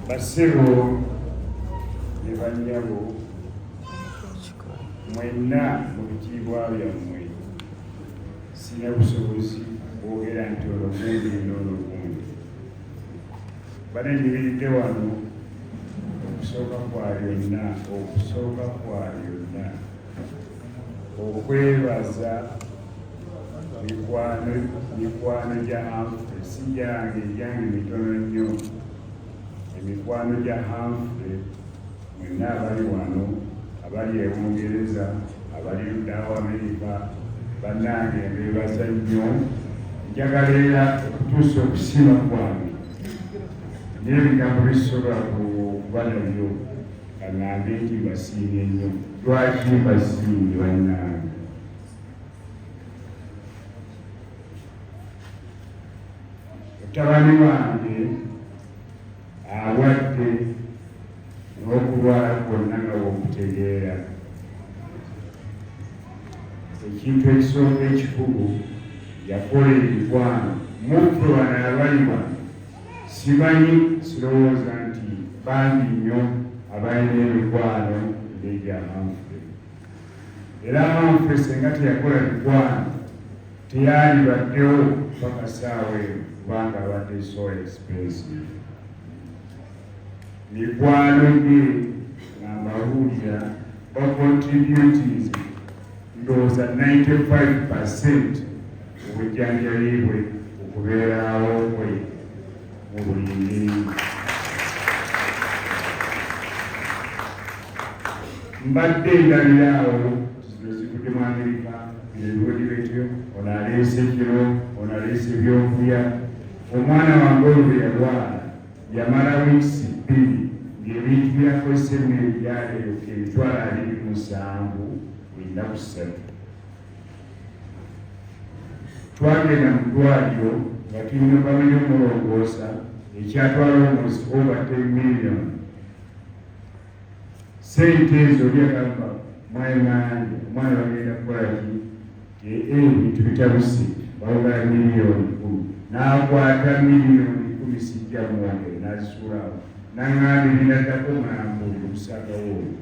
Basebo ne bannyabo mwenna mu bitiibwa byammwe sina busobozi bwogera nti ologundi n'ologundi bane nyiridde wano okusooka kwa yonna okwebaza mikwano gya Humphrey si gyange mitono nnyo emikwano gya Humphrey mwenna abali wano abali e Bungereza abali ludda wa Amerika bannange mbebaza nnyo njagala era okutuusa okusiima kwange n'ebigambo bisobola kuba nabyo kaŋŋambe nti mbasiimye nnyo. Lwaki mbasiimye bannange? Mutabani wange awadde n'okulwala kwonna nga bw'okutegeera. Ekintu ekisooka ekikulu yakola emikwano muffe wano abali wano simanyi sirowooza nti bangi nnyo abalina emikwano ng'egya Humphrey. Era Humphrey senga teyakola mikwano teyalibaddewo paka ssaawa eno kubanga abadde so expensive. Mikwano gye nga mbabuulira bacontributizi ndowooza 95% obujjanjabi bwe okubeerawo kwe mu buli ngeri. Mbadde ndabiraawo zino zivudde mu Amerika ebiwodi betyo, ono aleese kiro, ono aleese ebyokulya. Omwana wange olwo bwe yalwala yamala wiikisi 2 ng'ebintu byakozesa emmere byaleero emitwalo 27 ennaku 3. Twagenda mu ddwaliro nga tulina bamenya omulongoosa ekyatwala almost over 10 million. Sente ezo lyagamba Mayanja omwana bagenda kukola ki ebintu bitabuse bawogala miliyoni 10 n'akwata miliyoni 10 sijja mwongere n'azisuulawo n'aŋŋamba ebinaddako ng'ambuulira okusagawo oyo.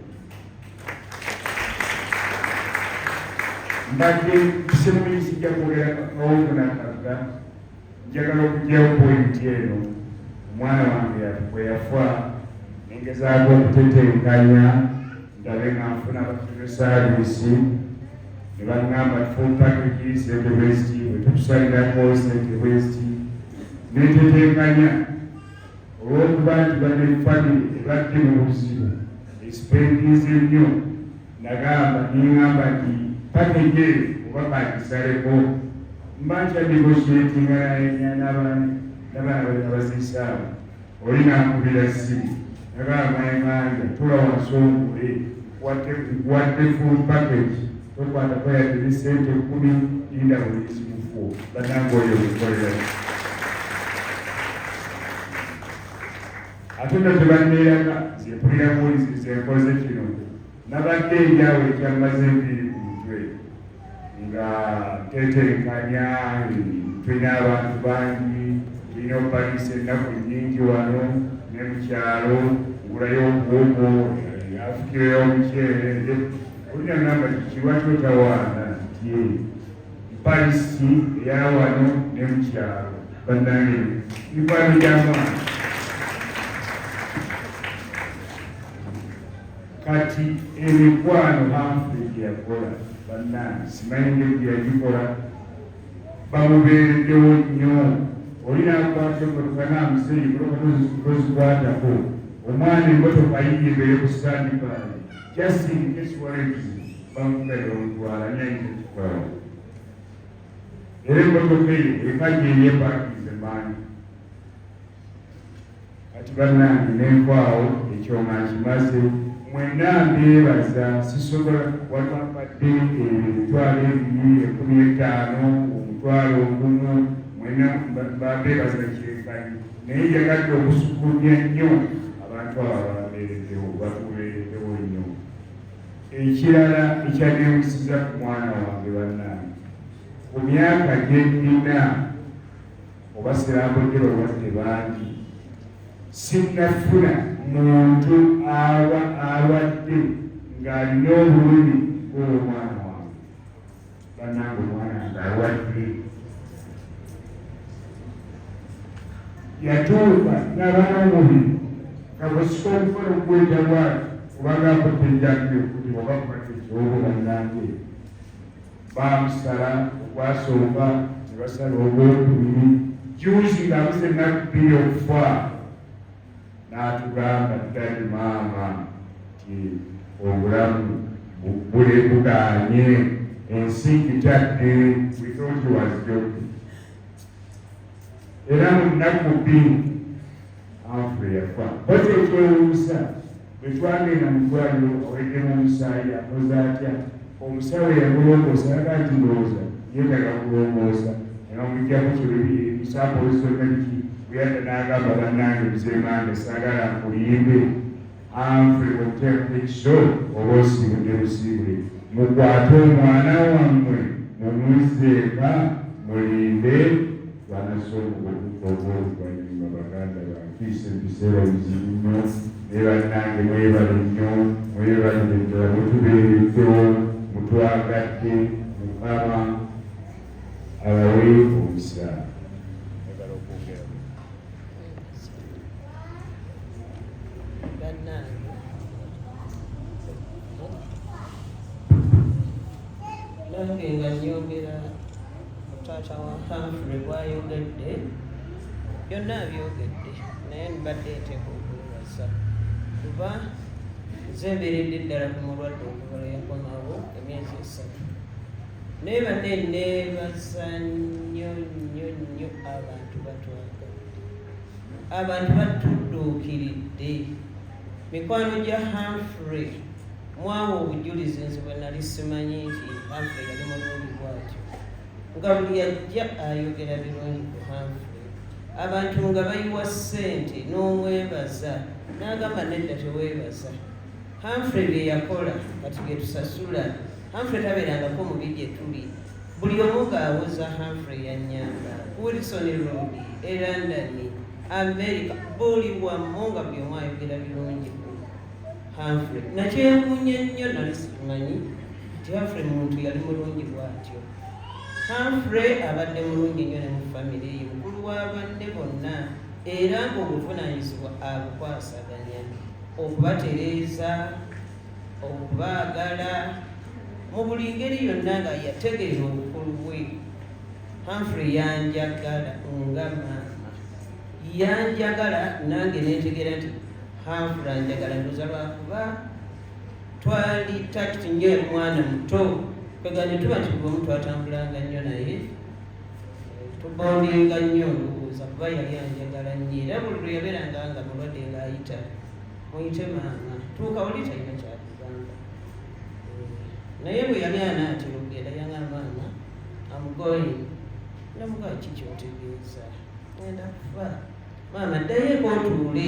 Mbadde kisemuli sijja kwogera kawuko n'akagga njagala okugyawo pointi eno. Omwana wange bwe yafa nengezaako okutetenkanya ndabe nga nfuna abafune saavisi ne baŋŋamba full package sente west bwe tukusalirako sente west netetenkanya olw'okuba nti badde famire ebadde mu buzibu esipendinze nnyo nagamba niŋŋamba nti package eyo oba bagisaleko mba nkyadegosyetinga n'abaana abazisaawo oli nankubira simu nagamba Mayanja tula wansi ongule wadde full package tokwatako yadde ne sente 10 linda buli kimufu bannange oyo okukolera ate nga tebanneeraga zempulira muwulizi zenkoze kino nabadde enjawo ekyammaze enviiri ku mutwe nga tetenkanya tulina abantu bangi tulina opaliisa ennaku nnyingi wano ne mukyalo ngulayo obuwogo afukireyo omukyere olina ngamba kikiwaki otawaana nti mpalisi eya wano ne mukyalo bannange mikwano gy'amaanyi. Kati emikwano Humphrey gye yakola bannange simanyi ngeri gye yagikola bamubeereddewo nnyo. Olina akwata emmotoka n'amuzeeyi tozikwatako omwana emmotoka yiye mbere ku standby just in case walenzi bamugala olutwala nyayinza ekikolawo era emmotoka eyo ekajja eyepakize maanyi. Kati bannange nenvaawo ekyoma nkimaze mwenna mbeebaza sisobola watwampadde emitwalo 2,15 omutwalo 1 mwenna bambeebaza kyenkanyi naye yagadde okusukulya nnyo abantu abo babeereddewo batubeereddewo nnyo. Ekirala ekyanneewusiza ku mwana wange bannange ku myaka gye nnina oba sirambudde balwadde bangi sinnafuna muntu awadde ng'alina obulumi bw'omwana wange. Bannange omwana ng'awadde yatuuka n'abaana omubiri kabasika okukola okugweta bwati obanga akotte enjagiro kuti oba kubadde ekyobo bannange bamusala okwasooka ne basala ogwokubiri juzi ng'amuze ennaku bbiri okufa n'atugamba ddali maama nti obulamu bugaanye ensi kitadde we thought he was joking. Era mu nnaku bbiri Humphrey yafa. Bati ekyewuusa bwe twagenda mu ddwaliro aweddemu omusaayi akoze atya omusawo yamulongoosa aga nti ndowooza yeetaga kulongoosa namugjamu kyebisaakolesonaiki bweyadda n'agamba bannange bizeemange saagala nkulimbe Humphrey okuteekako ekiso oba osiibudde busiibule mukwate omwana wammwe mumuzzeeka mulimbe banasobola okukola oluvannyuma baganda bankiise ebiseera bizibu nnyo ne bannange mwebale nnyo mwebalire ddala mutubeereddewo mutwagadde Mukama abawe omukisa. Agala okwogera nange nga nyogera taata wa Humphrey bw'ayogedde byonna abyogedde naye mbadde nteeka okwebaza kuba nze mbeeredde ddala ku mulwadde okuva lwe yakomawo emyezi 3 naye badde neebaza nnyo abantu batwagadde abantu batudduukiridde mikwano gya Humphrey mwawa obujulizi nze bwe nali simanyi nti Humphrey yali mulungi bwatyo nga buli ajja ayogera birungi ku Humphrey abantu nga bayiwa ssente n'omwebaza n'agamba nedda teweebaza Humphrey bye yakola kati bye tusasula Humphrey tabeerangako mu bigye tuli buli omu ng'awoza Humphrey yannyamba Wilson Road e London America buli wammo nga buli omu ayogera birungi ku Humphrey nakyewuunya nnyo nali simanyi nti Humphrey muntu yali mulungi bwatyo. Humphrey abadde mulungi nnyo ne mu famire ye mukulu w'abanne bonna era ng'obuvunaanyizibwa abukwasaganya okubatereeza okubaagala mu buli ngeri yonna nga yategeera obukulu bwe. Humphrey yanjagala nga maama yanjagala nange nentegeera nti Humphrey anjagala ndoza lwakuba twali takiti nnyo mwana muto kwegane tuba nti bumu twatambulanga nnyo naye tubondinga nnyo ndowooza kuba yali anjagala nnyo era buli lwe yabeeranga nga mulwadde ng'ayita muyite maama tuuka oli talina kyakugamba naye bwe yali anaatera okugenda yanga maama amugoye namugaa ki kyotegeeza ngenda kufa maama ddayeko otuule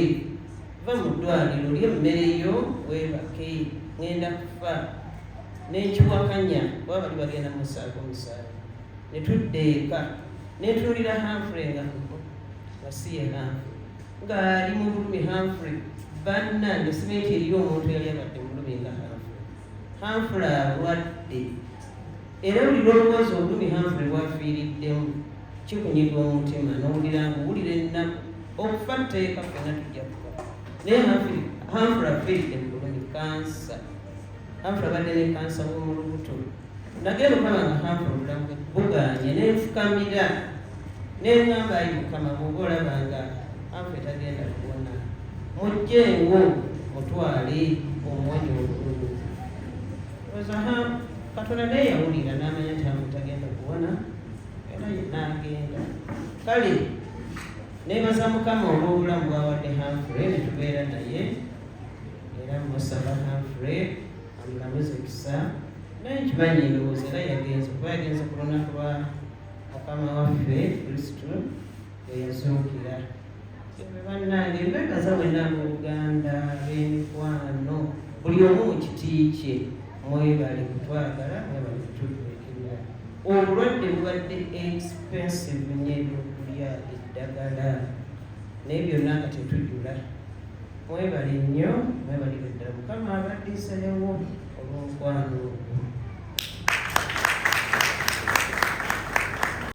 va mu ddwaliro lye emmere yo weebake ngenda kufa n'ekiwakanya kuba bali bagenda musaako musaala ne tudda eka netuulira Humphrey nga si yena ng'ali mu bulumi Humphrey bannange simanyi eriyo omuntu yali abadde mulumi nga Humphrey alwadde era buli lwolowooza obulumi Humphrey bwafiiriddemu kikunyiga omutima n'owulira nguwulira ennaku okufa tteeka ffenna tujja kufa naye Humphrey afiiridde mu bulumi kansa. Humphrey abadde ne kansa w'omu lubuto nagenda okaba nga Humphrey obulamu bwe bugaanye nenfukamira neŋŋamba ayi Mukama bw'oba olabanga Humphrey tagenda kuwona mujjengo mutwale omuwonye obululu oza Katonda naye yawulira n'amanya nti Humphrey tagenda kuwona era n'agenda kale neebaza Mukama olw'obulamu bwawadde Humphrey ne tubeera naye era musaba Humphrey amulamuze ekisa naye nkimanyi ndowooza era yagenze kuba yagenze ku lunaku lwa Mukama waffe Kristo eyazuukira. Bannange mbebaza mwenna mu Uganda b'emikwano buli omu mu kiti kye mwebale kutwagala mwebale kututuukirira. Obulwadde bubadde expensive nnyo ebyokulya eddagala naye byonna nga tetujjula. Mwebale nnyo, mwebalire ddala. Mukama abaddiseewo olw'omukwano ogwo.